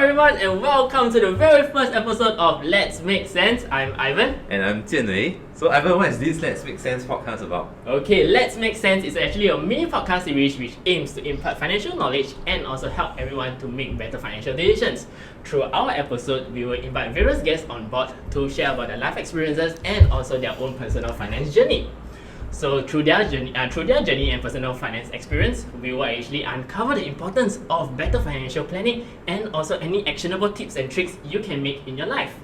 everyone, and welcome to the very first episode of Let's Make Sense. I'm Ivan. And I'm Jian Wei. So Ivan, what is this Let's Make Sense podcast about? Okay, Let's Make Sense is actually a mini podcast series which aims to impart financial knowledge and also help everyone to make better financial decisions. Through our episode, we will invite various guests on board to share about their life experiences and also their own personal finance journey. So through their journey and personal finance experience, we will actually uncover the importance of better financial planning and also any actionable tips and tricks you can make in your life.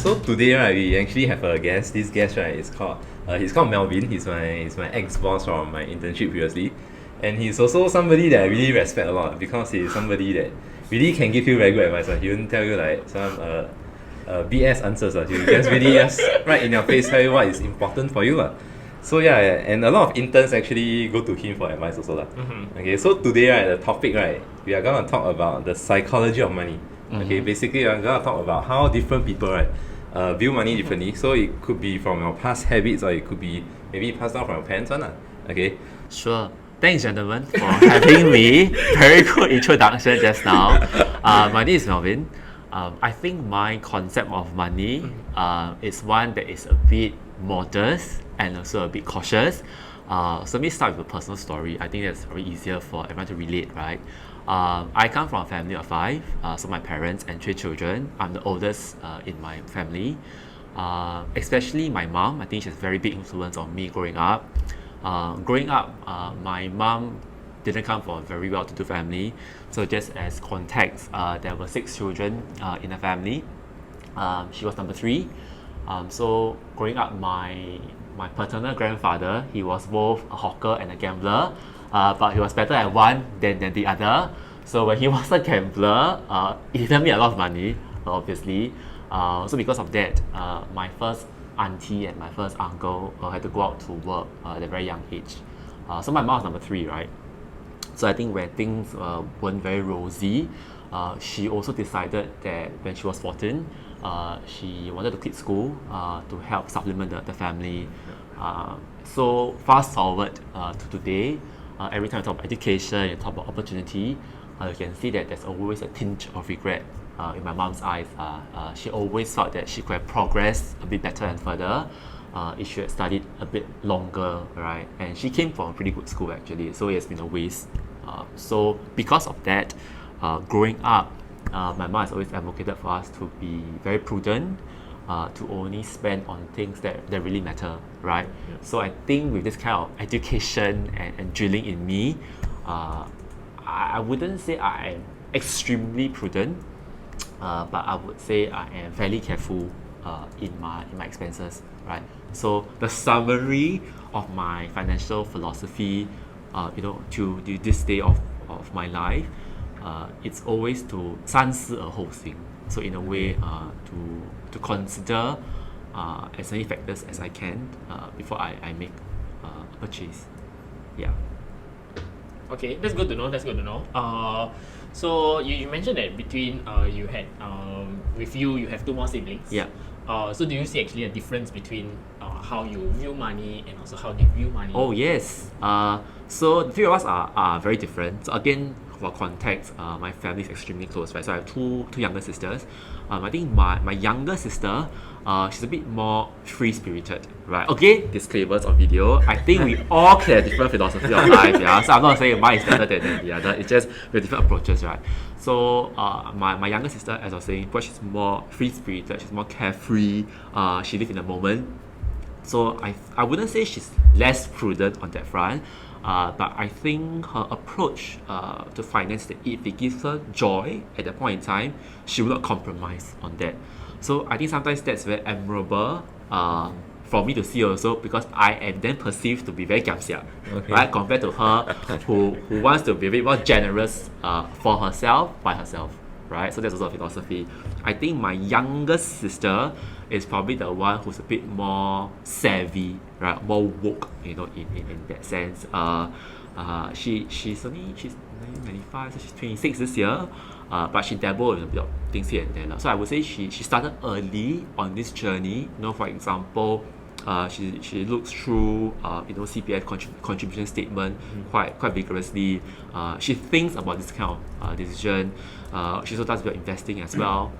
So today, right, we actually have a guest. This guest, right, is called he's called Melvin. He's my ex-boss from my internship previously, and he's also somebody that I really respect a lot because he's somebody that really can give you very good advice. He won't tell you like some BS answers. He just really just right in your face tell you what is important for you. So yeah, and a lot of interns actually go to him for advice also. Okay, so today, right, the topic, right, we are gonna talk about the psychology of money. Okay, basically we're gonna talk about how different people, right, view money differently. So it could be from your past habits, or it could be maybe passed down from your parents. Okay. Sure. Thanks, gentlemen, for having me. Very good introduction just now. My name is Melvin. I think my concept of money is one that is a bit modest and also a bit cautious. So let me start with a personal story. I think that's very easier for everyone to relate, right? I come from a family of 5, so my parents and 3 children. I'm the oldest in my family. Especially my mom, I think she has a very big influence on me growing up. My mom didn't come from a very well-to-do family. So just as context, there were 6 children in the family. She was number 3. So growing up, my paternal grandfather, he was both a hawker and a gambler, but he was better at one than the other. So when he was a gambler, he didn't make a lot of money, obviously. So because of that, my first auntie and my first uncle had to go out to work at a very young age. So my mom was number 3, right? So I think when things weren't very rosy, she also decided that when she was 14, she wanted to quit school to help supplement the family. So fast forward to today, every time you talk about education, you talk about opportunity, you can see that there's always a tinge of regret in my mom's eyes. She always thought that she could have progressed a bit better and further if she had studied a bit longer, right? And she came from a pretty good school actually, so it has been a waste. So because of that, growing up, my mom has always advocated for us to be very prudent, to only spend on things that really matter, right? Yeah. So I think with this kind of education and drilling in me, I wouldn't say I am extremely prudent, but I would say I am fairly careful in my expenses, right? So the summary of my financial philosophy, to this day of my life, it's always to 三思而后行. So in a way, to consider as many factors as I can before I make a purchase. Yeah. Okay, that's good to know. So you mentioned that between you had with you have 2 more siblings. Yeah. So do you see actually a difference between how you view money and also how they view money? Oh yes. So the 3 of us are very different. So again, for context, my family is extremely close, right? So I have two younger sisters. I think my younger sister, she's a bit more free-spirited, right? Okay, disclaimers on video. I think we all can have different philosophy of life, yeah? So I'm not saying mine is better than the other. It's just with different approaches, right? So my younger sister, as I was saying, because she's more free-spirited, she's more carefree, she lives in the moment. So I wouldn't say she's less prudent on that front, but I think her approach to finance, that if it gives her joy at that point in time, she will not compromise on that. So I think sometimes that's very admirable for me to see also, because I am then perceived to be very giamsia, right? Compared to her who wants to be a bit more generous for herself, by herself, right? So that's also a philosophy. I think my youngest sister is probably the one who's a bit more savvy, right? More woke, in that sense. She's 95, so she's 26 this year. But she dabbled in a bit of things here and there. So I would say she started early on this journey. For example, She looks through CPF contribution statement quite vigorously. She thinks about this kind of decision. She also does a bit of investing as well.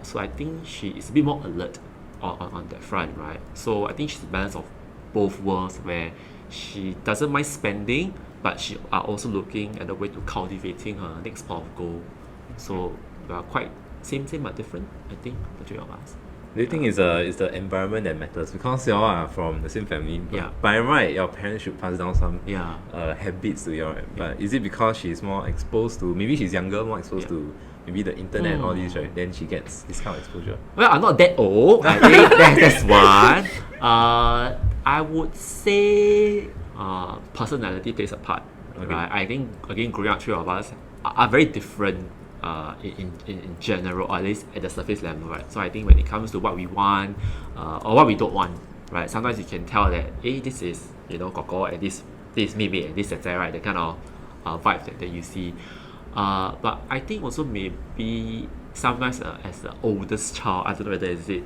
So I think she is a bit more alert on that front, right? So I think she's a balance of both worlds where she doesn't mind spending, but she are also looking at the way to cultivating her next pot of gold. So we are quite same but different, I think, the three of us. Do you think it's the environment that matters? Because you all are from the same family. Yeah. By right, your parents should pass down some Yeah. habits to you all, right? But is it because she's more exposed to, maybe she's younger, more exposed to maybe the internet and all these, right? Then she gets this kind of exposure. Well, I'm not that old. I think that's one. I would say personality plays a part. Okay. Right? I think, again, growing up, three of us are very different in general, or at least at the surface level, right? So I think when it comes to what we want or what we don't want, right? Sometimes you can tell that, hey, this is, Koko, and this is maybe, and this is that, right? The kind of vibe that you see. But I think also maybe sometimes as the oldest child, I don't know whether is it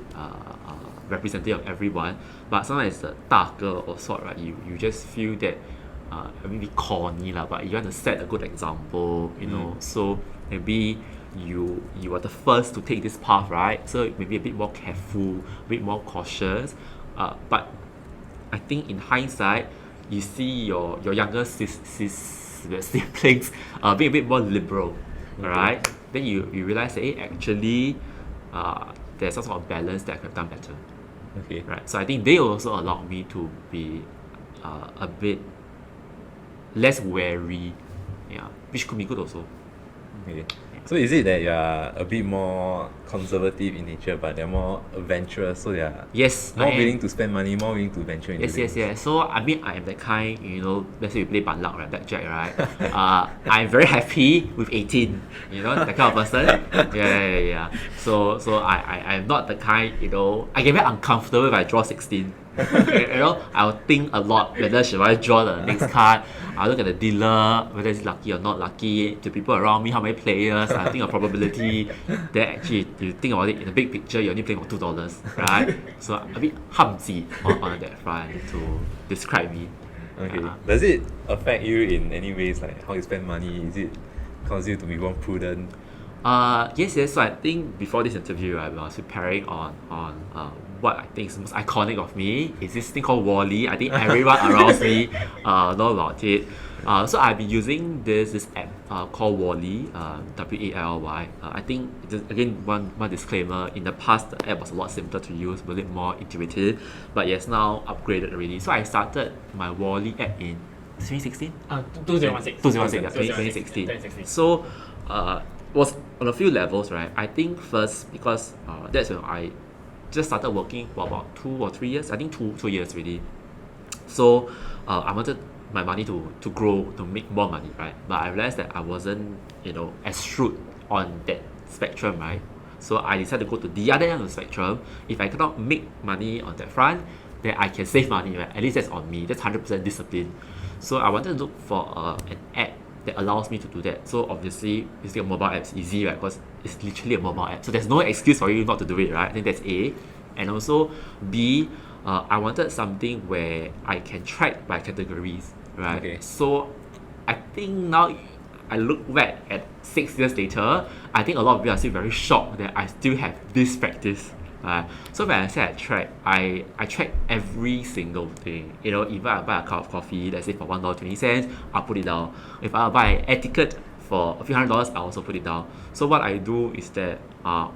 representative of everyone, but sometimes as a 大哥 or sort, right? You just feel that maybe corny lah, but you want to set a good example, so maybe you are the first to take this path, right? So maybe a bit more careful, a bit more cautious, but I think in hindsight you see your younger siblings being a bit more liberal, right? Then you realize that, hey, actually there's some sort of balance that I could have done better. Okay. Right. So I think they also allowed me to be a bit less wary, which could be good also. Okay. So is it that you are a bit more conservative in nature, but they're more adventurous, so they are Yes, more willing to spend money, more willing to venture into things? Yes. So I mean, I am the kind, let's say we play banlak, right, blackjack, right? I'm very happy with 18, that kind of person. Yeah. So I'm not the kind, I get very uncomfortable if I draw 16. I'll think a lot whether should I draw the next card. I'll look at the dealer, whether it's lucky or not lucky. To people around me, how many players, I think of probability. Then actually, you think about it in the big picture, you're only playing for $2, right? So a bit humsy on that front to describe me. Okay. Does it affect you in any ways, like how you spend money? Is it cause you to be more prudent? Yes. So I think before this interview, I was preparing on what I think is the most iconic of me is this thing called Wally. I think everyone around me know about it. So I've been using this app called Wally, WALY. I think, again, one disclaimer, in the past the app was a lot simpler to use, a bit more intuitive, but it's now upgraded already. So I started my Wally app in 2016? 2016. 2016. So was on a few levels, right? I think first, because that's when I just started working for about 2 or 3 years. I think 2 years really. So I wanted my money to grow, to make more money, right? But I realized that I wasn't, as shrewd on that spectrum, right? So I decided to go to the other end of the spectrum. If I cannot make money on that front, then I can save money, right? At least that's on me. That's 100% discipline. So I wanted to look for an app that allows me to do that. So obviously, using a mobile app is easy, right? Because it's literally a mobile app. So there's no excuse for you not to do it, right? I think that's A. And also B, I wanted something where I can track by categories, right? Okay. So I think now I look back at 6 years later, I think a lot of people are still very shocked that I still have this practice. So when I say I track every single thing. If I buy a cup of coffee, let's say for $1.20, I'll put it down. If I buy an air ticket for a few $100s, I also put it down. So what I do is that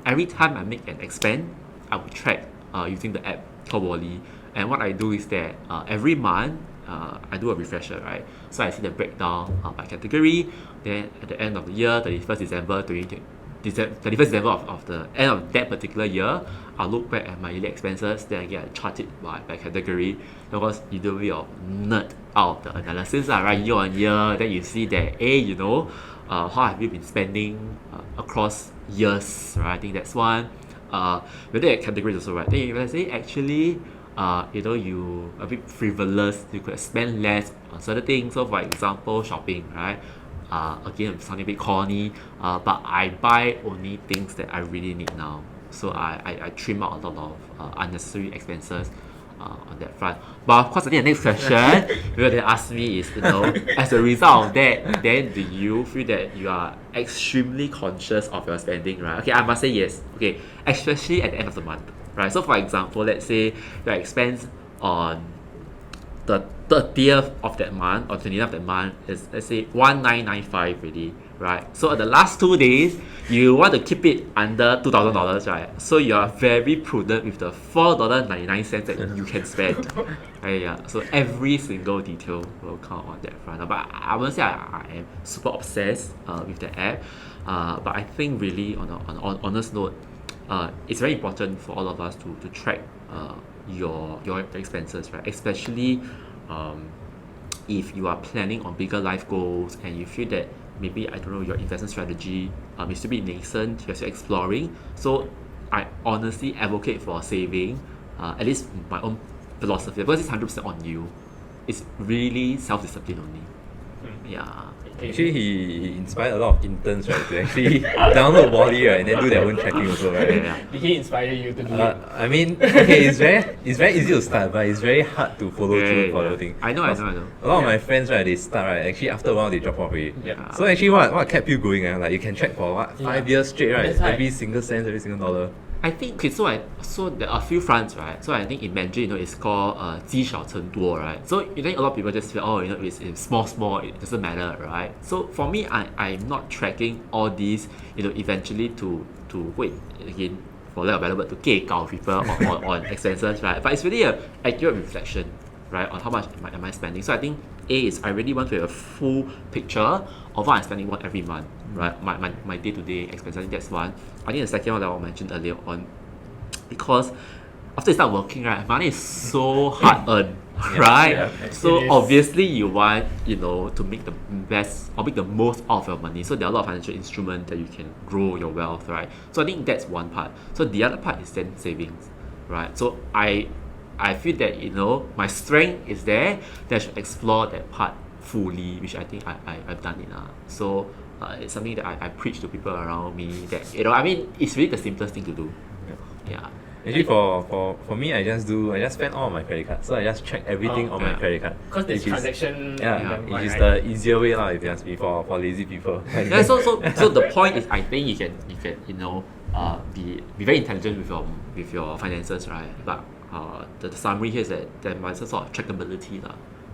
every time I make an expense, I will track using the app called Wally. And what I do is that every month I do a refresher, right? So I see the breakdown by category. Then at the end of the year, 31st December 31st December of the end of that particular year, I'll look back at my yearly expenses, then again I chart it by category. Because you do a bit of nerd out of the analysis, right? Year on year, then you see that, how have you been spending across years, right? I think that's one. Whether at categories also, right? Then you realize, actually, you a bit frivolous, you could spend less on certain things. So for example, shopping, right? Again, I'm sounding a bit corny, but I buy only things that I really need now. So I trim out a lot of unnecessary expenses. on that front. But of course, I think the next question you they ask me is, as a result of that, then do you feel that you are extremely conscious of your spending, right? Okay, I must say yes. Okay, especially at the end of the month, right? So for example, let's say your expense on the 30th of that month or 20th of that month is, let's say, 1995 already, right? So the last 2 days you want to keep it under $2,000, right? So you are very prudent with the $4.99 that you can spend. Yeah, so every single detail will count on that front. But I won't say I am super obsessed with the app, but I think really on an honest note, it's very important for all of us to track your expenses, right? Especially if you are planning on bigger life goals and you feel that maybe, I don't know, your investment strategy is to be nascent, you're still exploring. So I honestly advocate for saving, at least my own philosophy, because it's 100% on you. It's really self-discipline only. Yeah. Actually, he inspired a lot of interns, right, to actually download Wally, right, and then do their own tracking also, right? Yeah. Did he inspire you to do it? I mean, okay, it's very easy to start, but it's very hard to follow through for the thing. I know. A lot of my friends, right, they start, right, actually after a while they drop off already. Yeah. So actually what kept you going, like you can track for what, 5 years straight, right? That's right. Every single cent, every single dollar. I think, okay, so there are a few fronts, right? So I think in Mandarin, it's called 积少成多, right? So you think a lot of people just feel, it's small, it doesn't matter, right? So for me, I'm not tracking all these, eventually to wait again, for lack of a better word, to 给稿 people on expenses, right? But it's really an accurate reflection, right, on how much am I spending. So I think I really want to have a full picture of what I'm spending on every month, right? My day-to-day expenses. I think that's one. I think the second one that I mentioned earlier on, because after you start working, right, money is so hard earned, right? Yeah, so obviously you want, to make the best or make the most of your money. So there are a lot of financial instruments that you can grow your wealth, right? So I think that's one part. So the other part is then savings, right? So I feel that, my strength is there, that I should explore that part fully, which I think I've done it. So it's something that I preach to people around me that, it's really the simplest thing to do. Yeah. Actually, for me, I just spend all of my credit cards. So I just check everything on my credit card. Because there's transaction. Which is the easier way if you ask me, for lazy people. Yeah, so the point is, I think you can be very intelligent with your finances, right? But the summary here is that there must be sort of trackability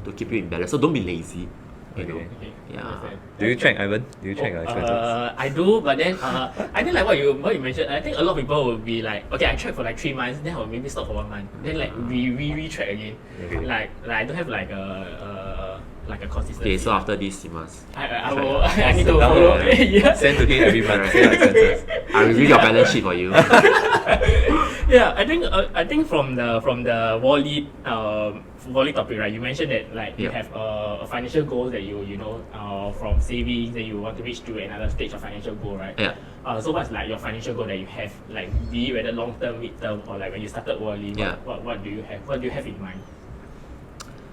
to keep you in balance. So don't be lazy. Okay. Yeah. Do you track, Ivan? Do you track your expenses? I do, but then I think like what you mentioned, I think a lot of people will be like, okay, I track for like 3 months, then I'll maybe stop for 1 month, then like re-track again. Okay. Like I don't have like a consistency. Okay, so after this, you must. I need to follow. Yeah. Send to him every month. Say your expenses. I'll review your balance sheet for you. Yeah, I think from the Wally topic, right? You mentioned that like you have a financial goal that you from savings that you want to reach to another stage of financial goal, right? Yeah. So what's like your financial goal that you have, like be it whether long term, mid term, or like when you started Wally, what do you have? What do you have in mind?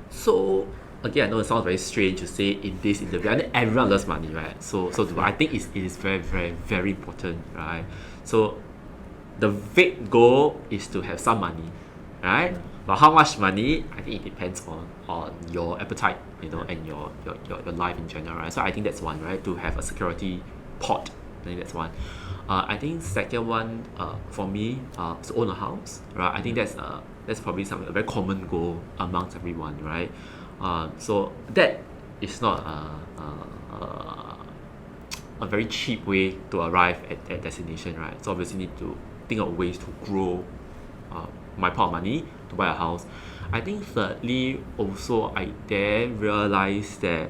So again, I know it sounds very strange to say in this interview. I think everyone loves money, right? So I think it is very, very, very important, right? So the vague goal is to have some money, right? But how much money, I think it depends on your appetite, and your life in general, right? So I think that's one, right? To have a security pot, I think that's one. I think second one, for me, is to own a house, right? I think that's probably a very common goal amongst everyone, right? So that is not a very cheap way to arrive at that destination, right? So obviously need to think of ways to grow my pot of money to buy a house. I think thirdly, also I then realized that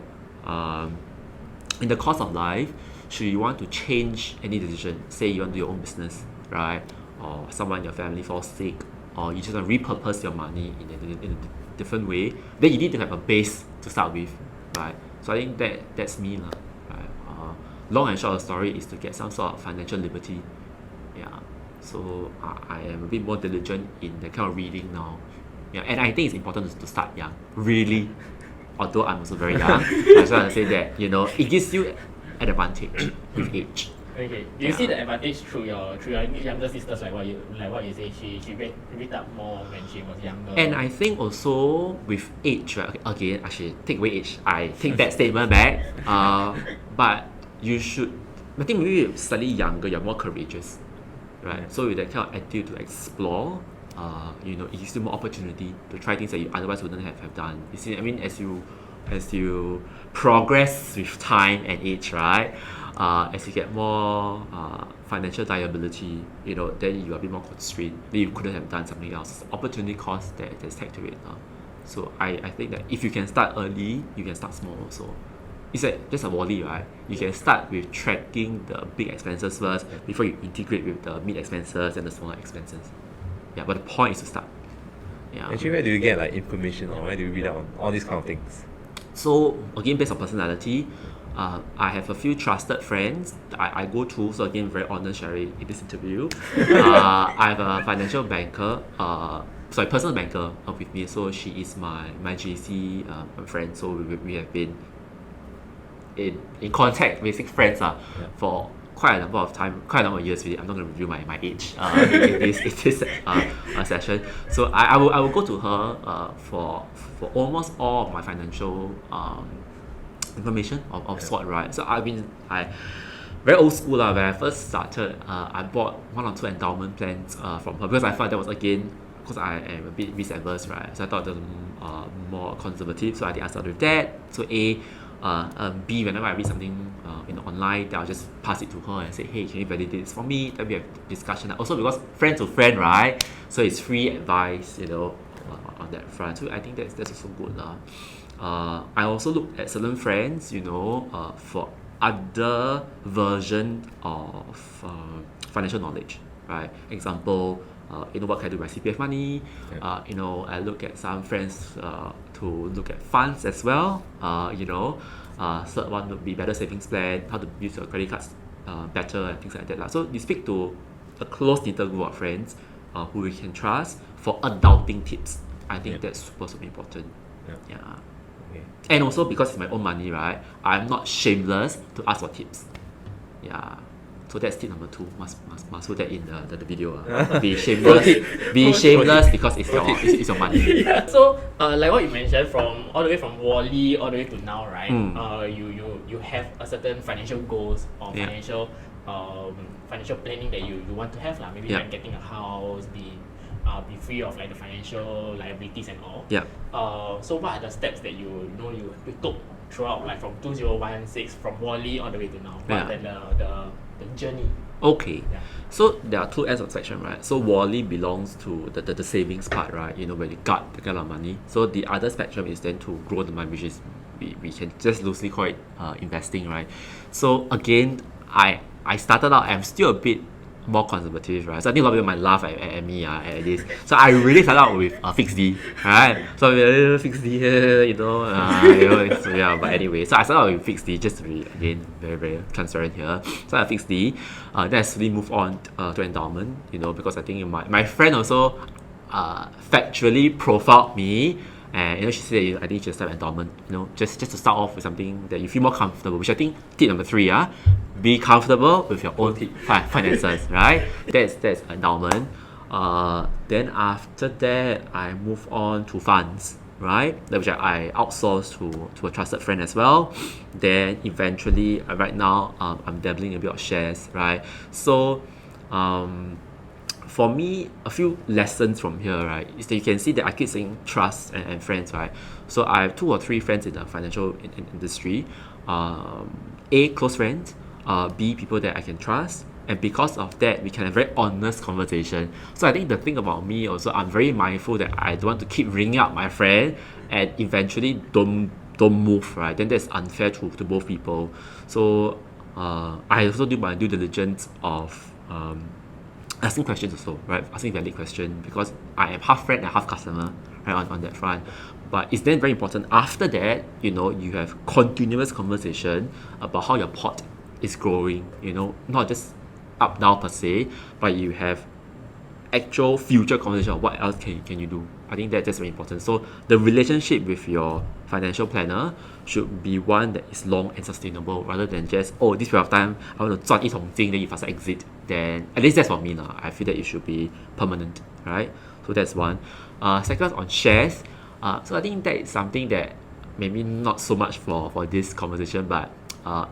in the course of life, should you want to change any decision, say you want to do your own business, right? Or someone in your family falls sick, or you just want to repurpose your money in a different way, then you need to have a base to start with, right? So I think that's me, right? Long and short of the story is to get some sort of financial liberty. Yeah. So I am a bit more diligent in the kind of reading now. Yeah, and I think it's important to start young, really. Although I'm also very young, I just want to say that it gives you an advantage with age. Okay. Do you see the advantage through your younger sisters, like what you say, she read up more when she was younger? And I think also with age, right? Okay, again, actually, take away age. I take that statement back. But you should, I think maybe you're slightly younger, you're more courageous, right? So with that kind of attitude to explore, you know, it gives you more opportunity to try things that you otherwise wouldn't have done. You see, I mean, as you progress with time and age, right? As you get more financial liability, you know, then you are a bit more constrained. Then you couldn't have done something else. Opportunity cost that's tagged to it. So I think that if you can start early, you can start small also. It's like just a volley, right? You can start with tracking the big expenses first before you integrate with the mid expenses and the smaller expenses. Yeah, but the point is to start. Yeah. Actually, where do you get like information, or where do you read out on all these kind of things? So again, based on personality, I have a few trusted friends I go to. So again, very honest sharing in this interview. I have a financial banker, personal banker with me. So she is my JC friend. So we have been in contact, basic friends for quite a number of years. Really. I'm not going to review my age in this session. So I will go to her for almost all of my financial information of sort, right? So I very old school when I first started, I bought 1 or 2 endowment plans from her because I thought that was, again, because I am a bit risk averse, right? So I thought that was more conservative. So I think I started with that. So B, whenever I read something online, then I'll just pass it to her and say, hey, can you validate this for me? Then we have discussion. Also because friend to friend, right? So it's free advice, on that front. So I think that's also good. I also look at certain friends, for other version of financial knowledge, right? Example, what can I do with my CPF money? I look at some friends to look at funds as well. Third one would be better savings plan, how to use your credit cards better and things like that. So you speak to a close-knit group of friends who you can trust for adulting tips. I think that's super important. Yeah. Okay. And also because it's my own money, right? I'm not shameless to ask for tips. Yeah. So that's tip number 2. Must put that in the video. Be shameless. Be shameless because it's your money. Yeah. So like what you mentioned, all the way from Wally all the way to now, right? You have a certain financial goals or financial planning that you want to have lah. Maybe like getting a house, be free of like the financial liabilities and all. Yeah. So what are the steps that you took throughout, like from 2016 from Wally all the way to now? What are the journey? Okay. Yeah. So there are 2 ends of section, right? So Wally belongs to the savings part, right? Where you got the kind of money. So the other spectrum is then to grow the money, which is we can just loosely call it investing, right? So again, I started out, I'm still a bit more conservative, right? So I think a lot of people might laugh at me at this. So I really started out with fixed D, right? So a fixed D, so yeah. But anyway, so I started out with fixed D just to be, again, very very transparent here. So I fixed D, then I slowly move on to endowment, because I think my friend also factually profiled me. And she said, I think you should start endowment, just to start off with something that you feel more comfortable, which I think tip number 3, be comfortable with your own finances, right? That's endowment. Then after that, I move on to funds, right? Which I outsource to a trusted friend as well. Then eventually, right now, I'm dabbling a bit of shares, right? So, for me, a few lessons from here, right, is that you can see that I keep saying trust and friends, right? So I have 2 or 3 friends in the financial industry. A, close friends. B, people that I can trust. And because of that, we can have very honest conversation. So I think the thing about me also, I'm very mindful that I don't want to keep ringing up my friend and eventually don't move, right? Then that's unfair to both people. So I also do my due diligence of asking questions also, right? Asking valid questions, because I am half friend and half customer, right, on that front. But it's then very important after that, you have continuous conversation about how your pot is growing, not just up down per se, but you have actual future conversation of what else can you do. I think that's very important. So the relationship with your financial planner should be one that is long and sustainable, rather than just, oh, this period of time I want to 赚一桶金, then you faster exit. Then at least that's for me now. I feel that it should be permanent, right? So that's one. Second, on shares. So I think that is something that maybe not so much for this conversation, but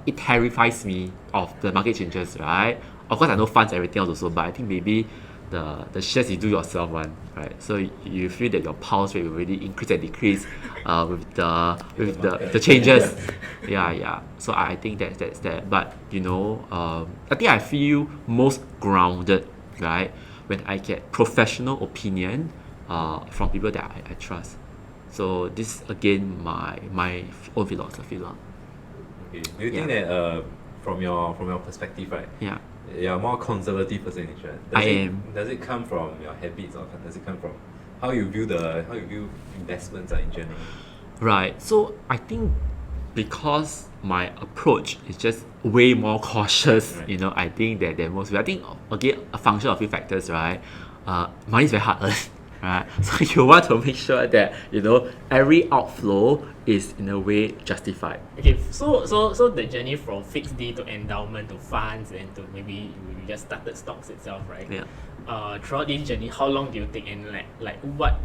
it terrifies me of the market changes, right? Of course, I know funds, everything else also, but I think maybe the shares you do yourself one, right? So you feel that your pulse rate will really increase and decrease with the changes. Yeah. So I think that's that. But I think I feel most grounded, right, when I get professional opinion from people that I trust. So this again my own philosophy lah. Okay. Do you think that from your perspective, right? Yeah. You're a more conservative person in nature. Does it come from your habits, or does it come from how you view investments in general? Right. So I think because my approach is just way more cautious, right. I think that most. I think again a function of a few factors, right? Money is very hard earned. Right, so you want to make sure that every outflow is in a way justified. Okay, so the journey from fixed D to endowment to funds and to maybe you just started stocks itself, right? Yeah. Throughout this journey, how long do you take, and like what,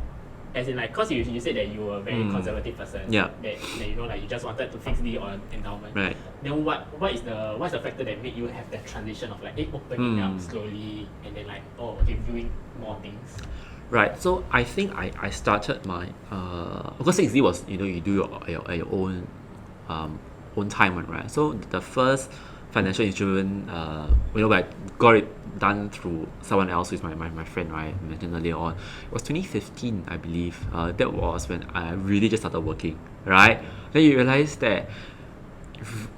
as in like, cause you said that you were a very conservative person. Yeah. That you just wanted to fix D or endowment. Right. Then what's the factor that made you have that transition of like opening up slowly and then viewing more things? Right, so I think I started my of course 6D was you do your own own time one, right? So the first financial instrument I got it done through someone else, who's my friend, right, I mentioned earlier on. It was 2015, I believe. That was when I really just started working, right? Then you realize that if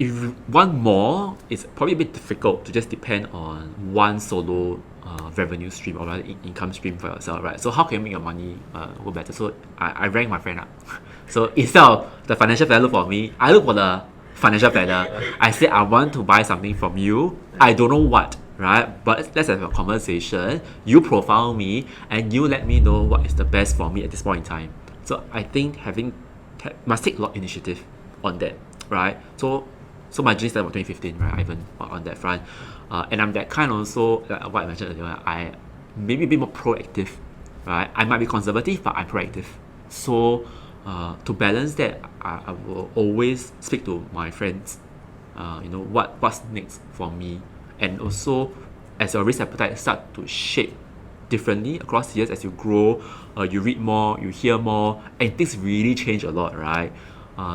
you want more, it's probably a bit difficult to just depend on one solo revenue stream or rather income stream for yourself, right? So how can you make your money go better? So I rang my friend up. So instead of the financial planner for me, I look for the financial planner. I said, I want to buy something from you. I don't know what, right? But let's have a conversation. You profile me and you let me know what is the best for me at this point in time. So I think must take a lot of initiative on that, right? So my journey started in 2015, right? Ivan, on that front. And I'm that kind also, like what I mentioned earlier, I maybe a bit more proactive, right? I might be conservative, but I'm proactive. So to balance that, I will always speak to my friends, what's next for me. And also, as your risk appetite start to shape differently across the years as you grow, you read more, you hear more, and things really change a lot, right?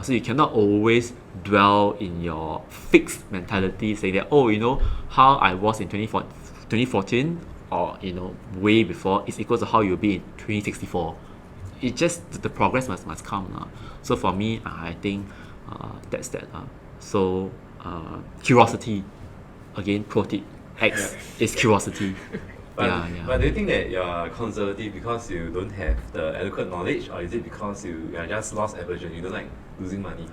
So you cannot always dwell in your fixed mentality, saying that, how I was in 2014 or way before is equal to how you'll be in 2064. It just, the progress must come. So for me, I think that's that. So curiosity, again, PROTIP X is curiosity. But do you think that you're conservative because you don't have the adequate knowledge, or is it because you are just loss aversion, you don't like losing money?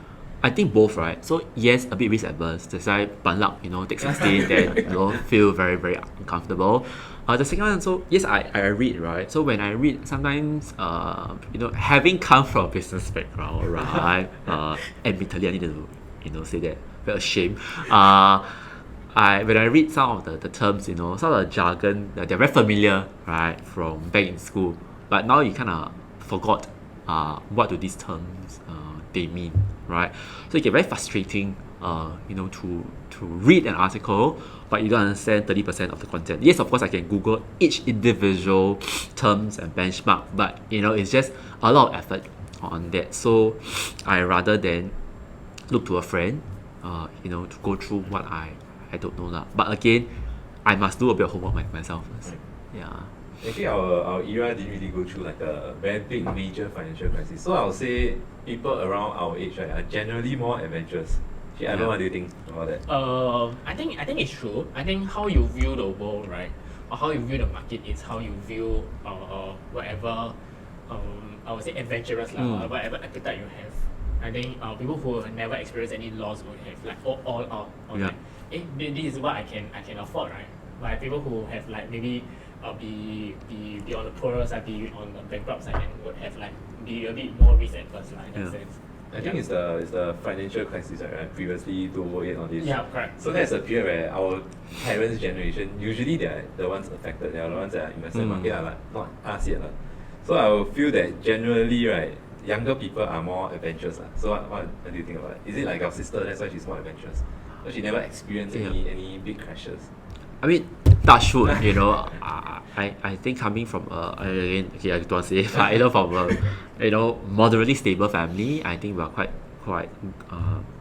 I think both, right? So yes, a bit risk adverse. That's why ban luck, take 16, then feel very, very uncomfortable. The second one, so yes, I read, right? So when I read, sometimes having come from a business background, right? Admittedly, I need to say that, very ashamed. When I read some of the terms, some of the jargon, they're very familiar, right, from back in school. But now you kind of forgot what do these terms they mean, right? So it get very frustrating, to read an article, but you don't understand 30% of the content. Yes, of course, I can Google each individual terms and benchmark, but it's just a lot of effort on that. So I rather than look to a friend, to go through what I don't know. But again, I must do a bit of homework myself first. Yeah. Actually, our era didn't really go through like a very big major financial crisis. So I would say people around our age, right, are generally more adventurous. Actually, I don't know, what do you think about that? I think it's true. I think how you view the world, right, or how you view the market is how you view whatever I would say adventurous whatever appetite you have. I think people who have never experienced any loss would have like all out on like, this is what I can afford, right? Like people who have like maybe be on the poorer side, be on the bankrupt side, and would have like be a bit more risk adverse in that sense. I think it's the financial crisis, right? Previously 2008 on this. Yeah, correct. So there's a period where our parents' generation, usually they are the ones affected. They are the ones that are invested in market, like, not us yet. So I will feel that generally, right, younger people are more adventurous. So what do you think about it? Is it like your sister, that's why she's more adventurous? So she never experienced any big crashes? I mean, touch wood, you know, I think coming from again, okay, I don't say, but you know, from a moderately stable family, I think we're quite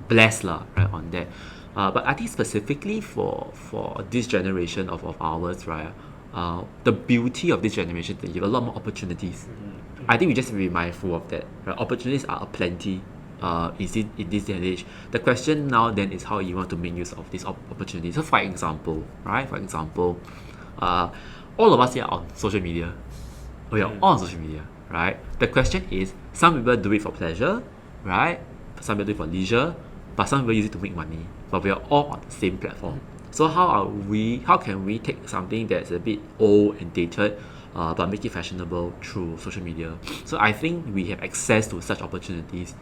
blessed lah, right, on that. But I think specifically for this generation of ours, right, the beauty of this generation, they give a lot more opportunities. I think we just have to be mindful of that. Right? Opportunities are aplenty. In this day and age, the question now then is how you want to make use of these opportunities. So for example, all of us here are on social media. We are all on social media, right? The question is, some people do it for pleasure, right? Some people do it for leisure, but some people use it to make money. But we are all on the same platform. So how can we take something that's a bit old and dated, but make it fashionable through social media? So I think we have access to such opportunities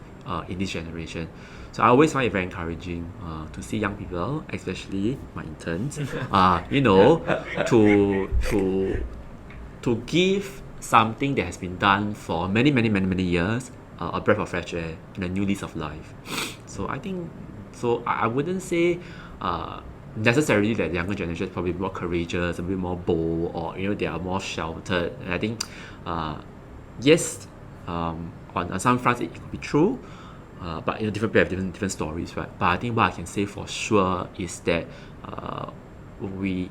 in this generation. So I always find it very encouraging to see young people, especially my interns, to give something that has been done for many years a breath of fresh air and a new lease of life. So I think, I wouldn't say necessarily that the younger generation is probably more courageous, a bit more bold, or they are more sheltered. And I think yes, on some fronts it could be true, but different people have different stories, right? But I think what I can say for sure is that we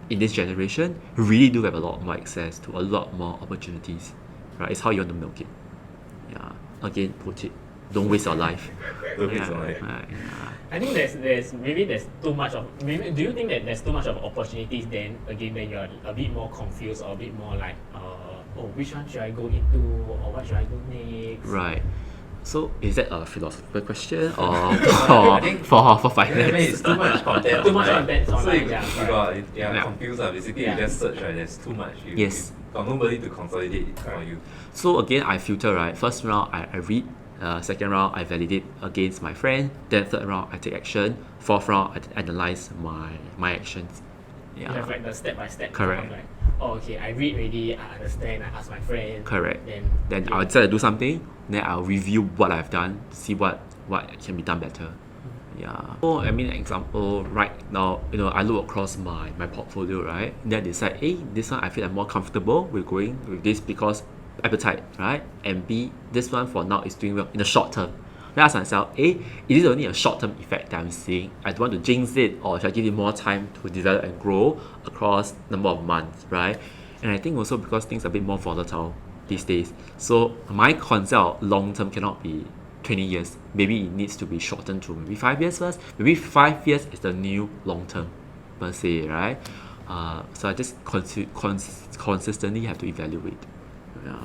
in this generation really do have a lot more access to a lot more opportunities, right? It's how you want to milk it. Yeah. Again, PROTIP, don't waste your life. Don't waste your life. I think there's too much of, do you think that there's too much of opportunities then you're a bit more confused, or a bit more like which one should I go into, or what should I do next? Right. So is that a philosophical question, or for finance? It's too much content. Too much content So online. you are confused. Basically, you just search, right? There's too much. Yes. You got nobody to consolidate it for you. So again, I filter, right? First round, I read. Second round, I validate against my friend. Then third round, I take action. Fourth round, I analyze my actions. Yeah. You have like the step by step. Correct. Like, okay, I read already, I understand, I ask my friend. Correct. Then I'll decide to do something. Then I'll review what I've done, see what can be done better. Yeah. So I mean, example, right now, I look across my portfolio, right? Then I decide, hey, this one I feel I'm more comfortable with going with this because appetite, right? And B, this one for now is doing well in the short term. Then I ask myself, is it only a short term effect that I'm seeing? I don't want to jinx it, or should I give it more time to develop and grow across number of months, right? And I think also because things are a bit more volatile these days. So my concept of long term cannot be 20 years. Maybe it needs to be shortened to maybe 5 years first. Maybe 5 years is the new long term per se, right? So I just consistently have to evaluate. Yeah.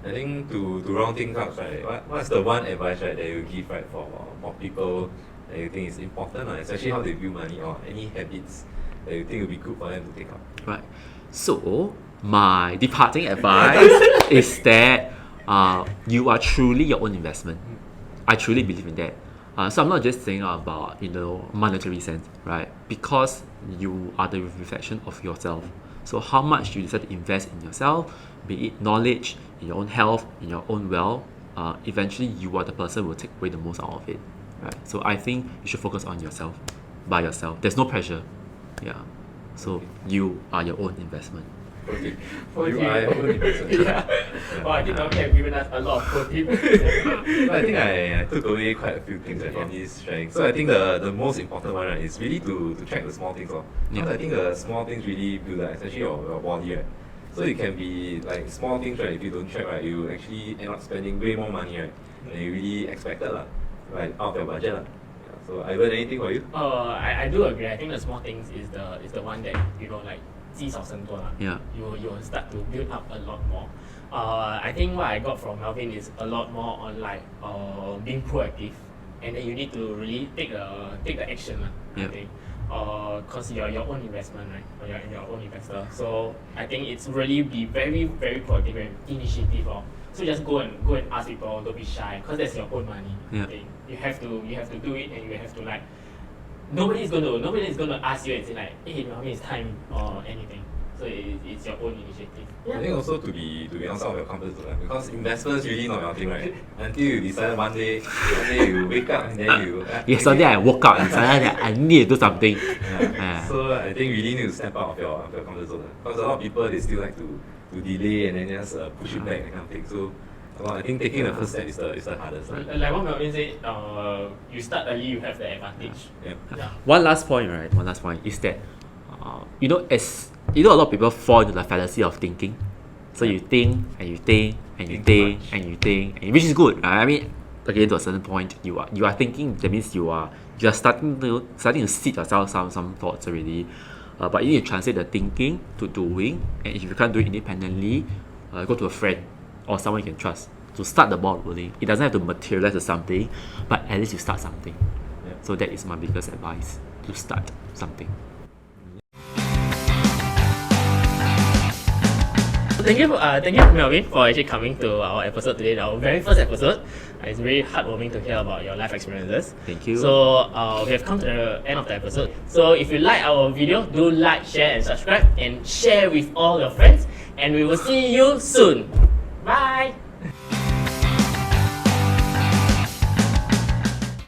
I think to round things up, right, what's the one advice, right, that you give, right, for people that you think is important, especially how they view money, or any habits that you think would be good for them to take up? Right. So my departing advice is that you are truly your own investment. I truly believe in that. So I'm not just saying about monetary sense, right? Because you are the reflection of yourself. So how much you decide to invest in yourself, be it knowledge, in your own health, in your own wealth, eventually you are the person who will take away the most out of it. Right? So I think you should focus on yourself, by yourself. There's no pressure. Yeah. So you are your own investment. Okay. You are your own investment. Yeah. Well, I think Melvin have given us a lot of pro tips. I think I took away quite a few things from this sharing. So I think the most important one, right, is really to track the small things. Because I think the small things really build up, especially your body, right? So it can be like small things, right? If you don't track, right, you actually end up spending way more money, right, than you really expected, right, out of your budget. Yeah. So Ivan, anything for you? I do agree. I think the small things is the one that like 积少成多 Yeah. You will start to build up a lot more. I think what I got from Melvin is a lot more on like being proactive, and then you need to really take the action. I think because you're your own investment, right? Or you're your own investor. So I think it's really be very, very proactive and initiative. So just go and ask people, don't be shy, because that's your own money. Yeah. Okay? You have to do it, and you have to like nobody's gonna ask you and say like, hey, Melvin, it's time or anything. So it's your own initiative. I think also to be outside of your comfort zone, because investments really not your thing, right? Until you decide one day you wake up and then you. Yesterday I woke up and suddenly I need to do something. So I think you really need to step out of your comfort zone, because a lot of people they still like to delay and then just push it back and kind of thing. So I think taking the first step is the hardest. Like what Melvin said, you start early, you have the advantage. Yeah. One last point is that a lot of people fall into the fallacy of thinking. So you think and you think and you think and you think, which is good. I mean, again, to a certain point, you are thinking. That means you are starting to seed yourself some thoughts already. But you need to translate the thinking to doing. And if you can't do it independently, go to a friend or someone you can trust to start the ball rolling. It doesn't have to materialize to something, but at least you start something. Yeah. So that is my biggest advice: to start something. Thank you, Melvin, for actually coming to our episode today, our very first episode. It's very heartwarming to hear about your life experiences. Thank you. So we have come to the end of the episode. So if you like our video, do like, share, and subscribe, and share with all your friends. And we will see you soon. Bye.